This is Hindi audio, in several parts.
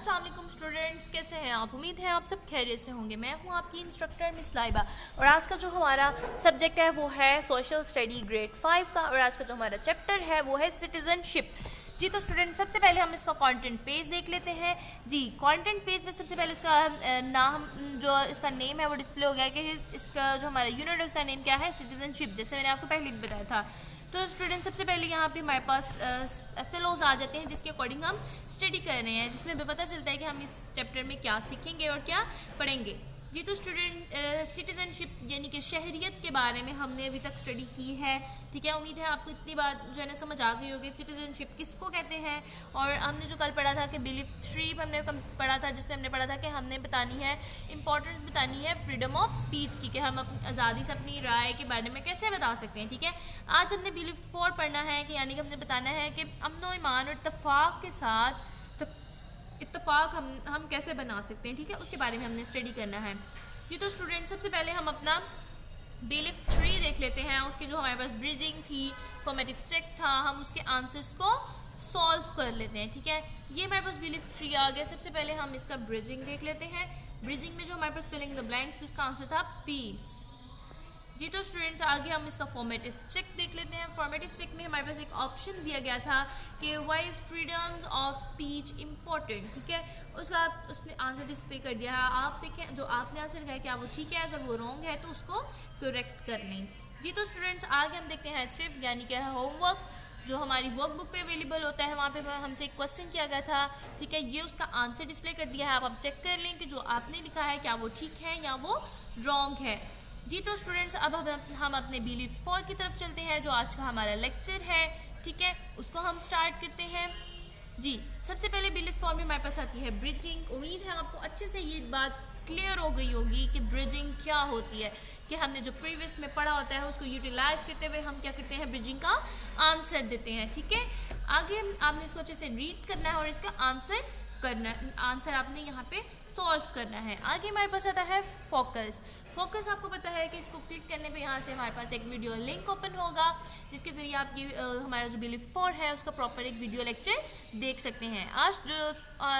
अस्सलाम वालेकुम स्टूडेंट्स, कैसे हैं आप? उम्मीद है आप सब खैरियत से होंगे। मैं हूं आपकी इंस्ट्रक्टर मिस लाइबा और आज का जो हमारा सब्जेक्ट है वो है सोशल स्टडी ग्रेड 5 का। और आज का जो हमारा चैप्टर है वो है सिटीजनशिप। जी तो स्टूडेंट, सबसे पहले हम इसका कंटेंट पेज देख लेते हैं। जी, कंटेंट पेज में सबसे पहले इसका नाम, जो इसका नेम है वो डिस्प्ले हो गया कि इसका जो हमारा यूनिट है उसका नेम क्या है, सिटीजनशिप, जैसे मैंने आपको पहले भी बताया था। तो स्टूडेंट, सबसे पहले यहाँ पे हमारे पास SLOs आ जाते हैं जिसके अकॉर्डिंग हम स्टडी कर रहे हैं, जिसमें हमें पता चलता है कि हम इस चैप्टर में क्या सीखेंगे और क्या पढ़ेंगे। जी तो स्टूडेंट, सिटीजनशिप यानी कि शहरियत के बारे में हमने अभी तक स्टडी की है। ठीक है, उम्मीद है आपको इतनी बात जो है ना समझ आ गई होगी सिटीजनशिप किसको कहते हैं। और हमने जो कल पढ़ा था कि बिलीफ 3 हमने पढ़ा था, जिसमें हमने पढ़ा था कि हमने बतानी है इंपॉर्टेंस, बतानी है फ्रीडम ऑफ स्पीच की, कि हम अपनी आज़ादी से अपनी राय के बारे में कैसे बता सकते हैं। ठीक है, आज हमने बिलीफ 4 पढ़ना है कि यानी कि हमने बताना है कि अमन व ईमान और इत्तफाक के साथ इत्तफाक हम कैसे बना सकते हैं। ठीक है, उसके बारे में हमने स्टडी करना है। जी तो स्टूडेंट, सबसे पहले हम अपना बिलीफ 3 देख लेते हैं। उसकी जो हमारे पास ब्रिजिंग थी, फॉर्मेटिव चेक था, हम उसके आंसर्स को सॉल्व कर लेते हैं। ठीक है, ये हमारे पास बिलीफ 3 आ गया। सबसे पहले हम इसका ब्रिजिंग देख लेते हैं। ब्रिजिंग में जो हमारे पास फिलिंग द ब्लैंक्स, उसका आंसर था पीस। जी तो स्टूडेंट्स, आगे हम इसका फॉर्मेटिव चेक देख लेते हैं। फॉर्मेटिव चेक में हमारे पास एक ऑप्शन दिया गया था कि why is freedom of speech important. ठीक है, उसका उसने आंसर डिस्प्ले कर दिया है। आप देखें, जो आपने आंसर दिया क्या वो ठीक है, अगर वो रॉन्ग है तो उसको करेक्ट कर लें। जी तो स्टूडेंट्स, आगे हम देखते हैं थ्रिफ्ट यानी क्या है होमवर्क, जो हमारी वर्कबुक पे अवेलेबल होता है। वहाँ पे हमसे एक क्वेश्चन किया गया था। ठीक है, ये उसका आंसर डिस्प्ले कर दिया है। आप चेक कर लें कि जो आपने लिखा है क्या वो ठीक है या वो रॉन्ग है। जी तो स्टूडेंट्स, अब हम अपने बिलीफ 4 की तरफ चलते हैं, जो आज का हमारा लेक्चर है। ठीक है, उसको हम स्टार्ट करते हैं। जी, सबसे पहले बिलीफ 4 में हमारे पास आती है ब्रिजिंग। उम्मीद है आपको अच्छे से ये बात क्लियर हो गई होगी कि ब्रिजिंग क्या होती है, कि हमने जो प्रीवियस में पढ़ा होता है उसको यूटिलाइज करते हुए हम क्या करते हैं, ब्रिजिंग का आंसर देते हैं। ठीक है, आगे आपने इसको अच्छे से रीड करना है और इसका आंसर आपने यहाँ पे सॉल्व करना है। आगे हमारे पास आता है फोकस। फोकस आपको पता है कि इसको क्लिक करने पे यहाँ से हमारे पास एक वीडियो लिंक ओपन होगा, जिसके ज़रिए आप ये हमारा जो बिलीफ 4 है उसका प्रॉपर एक वीडियो लेक्चर देख सकते हैं।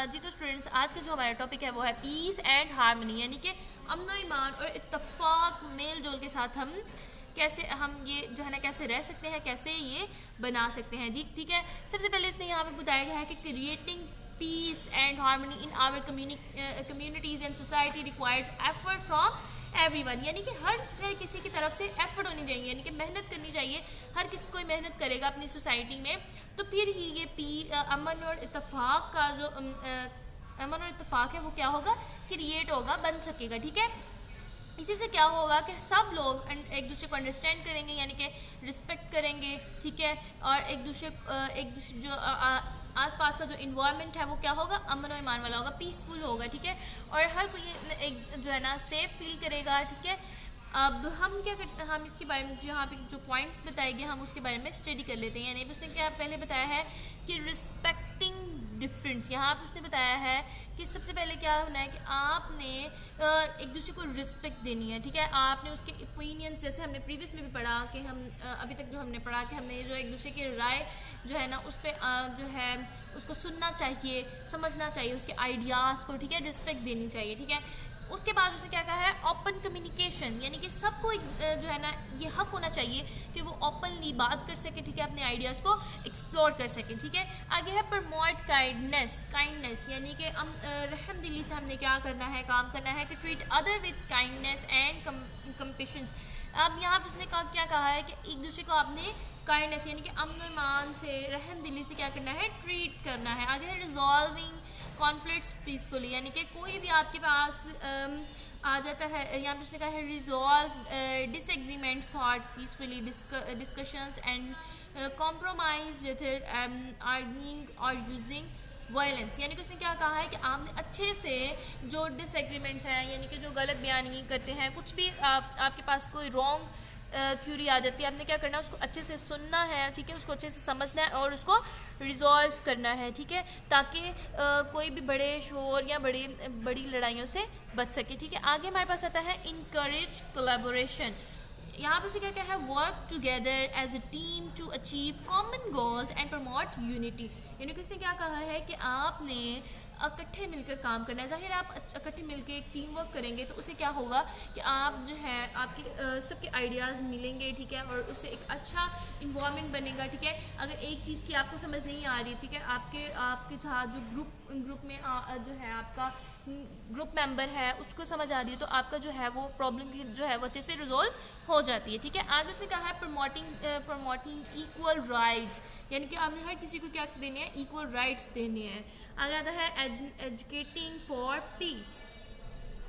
जी तो स्टूडेंट्स, आज का जो हमारा टॉपिक है वो है पीस एंड हारमोनी, यानी कि अमन व ईमान और इत्तफाक, मेल जोल के साथ हम ये जो है ना कैसे रह सकते हैं, कैसे ये बना सकते हैं। जी ठीक है, सबसे पहले इसने यहाँ पे बताया गया है कि creating peace and harmony in our communities and society requires effort from everyone, यानी कि हर किसी की तरफ से एफर्ट होनी चाहिए, यानी कि मेहनत करनी चाहिए। हर किसी कोई मेहनत करेगा अपनी सोसाइटी में तो फिर ही ये अमन और इत्तफाक का जो अमन और इत्तफाक है वो क्या होगा, क्रिएट होगा, बन सकेगा। ठीक है, इसी से क्या होगा कि सब लोग एक दूसरे को अंडरस्टैंड करेंगे, यानी कि रिस्पेक्ट करेंगे। ठीक है, और एक दूसरे जो आसपास का जो इन्वायरमेंट है वो क्या होगा, अमन और ईमान वाला होगा, पीसफुल होगा। ठीक है, और हर कोई एक जो है ना सेफ फील करेगा। ठीक है, अब हम क्या करते हैं, हम इसके बारे में जो यहाँ पे जो पॉइंट्स बताए गए हम उसके बारे में स्टडी कर लेते हैं। यानी उसने क्या पहले बताया है कि रिस्पेक्टिंग डिफरेंस। यहाँ पे उसने बताया है कि सबसे पहले क्या होना है कि आपने एक दूसरे को रिस्पेक्ट देनी है। ठीक है, आपने उसके ओपिनियंस, जैसे हमने प्रीवियस में भी पढ़ा कि हम अभी तक जो हमने पढ़ा कि हमने जो एक दूसरे की राय जो है ना उस पर जो है उसको सुनना चाहिए, समझना चाहिए उसके आइडियाज़ को। ठीक है, रिस्पेक्ट देनी चाहिए। ठीक है, उसके बाद उसे क्या कहा है, ओपन कम्युनिकेशन, यानी कि सबको जो है ना ये हक होना चाहिए कि वो ओपनली बात कर सके। ठीक है, अपने आइडियाज़ को एक्सप्लोर कर सके। ठीक है, आगे है प्रमोट काइंडनेस, यानी कि रहम दिली से हमने क्या करना है, काम करना है कि treat other with kindness and compassion. अब यहाँ पर उसने क्या कहा है कि एक दूसरे को आपने काइंडनेस यानी कि अमन ईमान से, रहम दिली से क्या करना है, ट्रीट करना है। आगे है रिजॉल्विंग कॉन्फ्लिक्ट्स पीसफुली, यानी कि कोई भी आपके पास आ जाता है, यहाँ पे उसने कहा है resolve disagreements thought peacefully, discussions and compromise arguing और यूजिंग वायलेंस, यानी कि उसने क्या कहा है कि आपने अच्छे से जो डिसएग्रीमेंट्स हैं, यानी कि जो गलत बयानी करते हैं, कुछ भी आपके पास कोई रॉन्ग थ्योरी आ जाती है, आपने क्या करना है, उसको अच्छे से सुनना है। ठीक है, उसको अच्छे से समझना है और उसको रिजॉल्व करना है। ठीक है, ताकि कोई भी बड़े शोर या बड़ी लड़ाइयों से बच सके। ठीक है, आगे हमारे पास आता है इनकरेज कोलैबोरेशन। यहाँ पर से क्या है, work together as a team to achieve common goals and promote unity, यानी कि इसने क्या कहा है कि आपने इकट्ठे मिलकर काम करना है। ज़ाहिर आप इकट्ठे मिलकर एक टीम वर्क करेंगे तो उससे क्या होगा कि आप जो है आपके सबके आइडियाज़ मिलेंगे, ठीक है, और उससे एक अच्छा इन्वायरमेंट बनेगा, ठीक है। अगर एक चीज़ की आपको समझ नहीं आ रही, ठीक है, आपके साथ जो ग्रुप में जो है आपका ग्रुप मेंबर है उसको समझ आ रही है तो आपका जो है वो प्रॉब्लम जो है वो अच्छे से रिजॉल्व हो जाती है, ठीक है। आगे उसने कहा है प्रमोटिंग इक्वल राइट्स, यानी कि आपने हर किसी को क्या देने हैं, इक्वल राइट्स देने हैं। आगे आता है एजुकेटिंग फॉर पीस,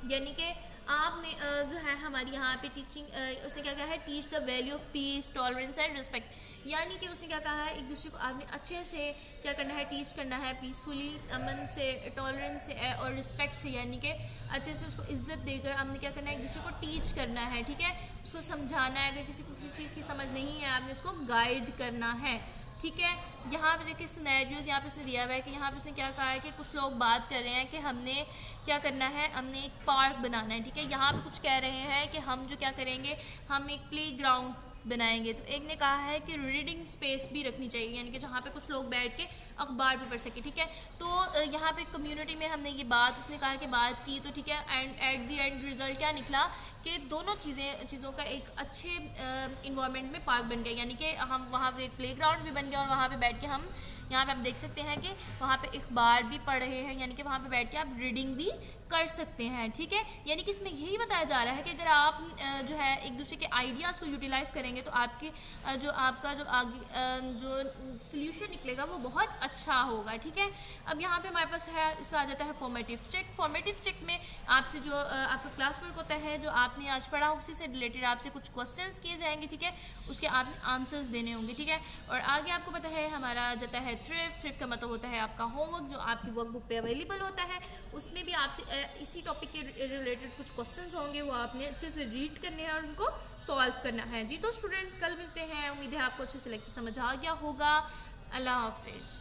यानी कि आपने जो है हमारी यहाँ पे टीचिंग उसने क्या कहा है, teach the value of peace, tolerance and respect, यानी कि उसने क्या कहा है एक दूसरे को आपने अच्छे से क्या करना है, टीच करना है, पीसफुली, अमन से, टॉलरेंस से और रिस्पेक्ट से, यानी कि अच्छे से उसको इज्जत देकर आपने क्या करना है, एक दूसरे को टीच करना है, ठीक है, उसको समझाना है। अगर किसी को किसी चीज़ की समझ नहीं है आपने उसको गाइड करना है, ठीक है। यहाँ पे देखिए सिनेरियोज यहाँ पे उसने दिया हुआ है कि यहाँ पे उसने क्या कहा है कि कुछ लोग बात कर रहे हैं कि हमने क्या करना है, हमने एक पार्क बनाना है, ठीक है। यहाँ पे कुछ कह रहे हैं कि हम जो क्या करेंगे, हम एक प्ले ग्राउंड बनाएंगे। तो एक ने कहा है कि रीडिंग स्पेस भी रखनी चाहिए, यानी कि जहाँ पे कुछ लोग बैठ के अखबार भी पढ़ सके, ठीक है। तो यहाँ पे कम्युनिटी में हमने ये बात उसने कहा कि बात की, तो ठीक है, and at the and result क्या निकला कि दोनों चीज़ों का एक अच्छे इन्वायरमेंट में पार्क बन गया, यानी कि हम वहाँ पे एक प्ले ग्राउंड भी बन गया और वहाँ पे बैठ के हम यहाँ पे आप देख सकते हैं कि वहाँ पे अखबार भी पढ़ रहे हैं, यानी कि वहाँ पे बैठ के आप रीडिंग भी कर सकते हैं, ठीक है। यानी कि इसमें यही बताया जा रहा है कि अगर आप जो है एक दूसरे के आइडियाज़ को यूटिलाइज़ करेंगे तो आपकी जो आपका जो आगे जो सोल्यूशन निकलेगा वो बहुत अच्छा होगा, ठीक है। अब यहाँ पे हमारे पास है, इसका आ जाता है फॉर्मेटिव चेक। फॉर्मेटिव चेक में आपसे जो आपका क्लास वर्क होता है, जो आपने आज पढ़ा उसी से रिलेटेड आपसे कुछ क्वेश्चंस किए जाएंगे, ठीक है, उसके आपने आंसर्स देने होंगे, ठीक है। और आगे आपको पता है हमारा आ जाता है थ्रिफ्ट का मतलब होता है आपका होमवर्क, जो आपकी वर्कबुक पे अवेलेबल होता है। उसमें भी आपसे इसी टॉपिक के रिलेटेड कुछ क्वेश्चंस होंगे, वो आपने अच्छे से रीड करने हैं और उनको सॉल्व करना है जी। तो स्टूडेंट्स कल मिलते हैं, उम्मीद है आपको अच्छे से लेक्चर समझ आ गया होगा। अल्लाह हाफिज़।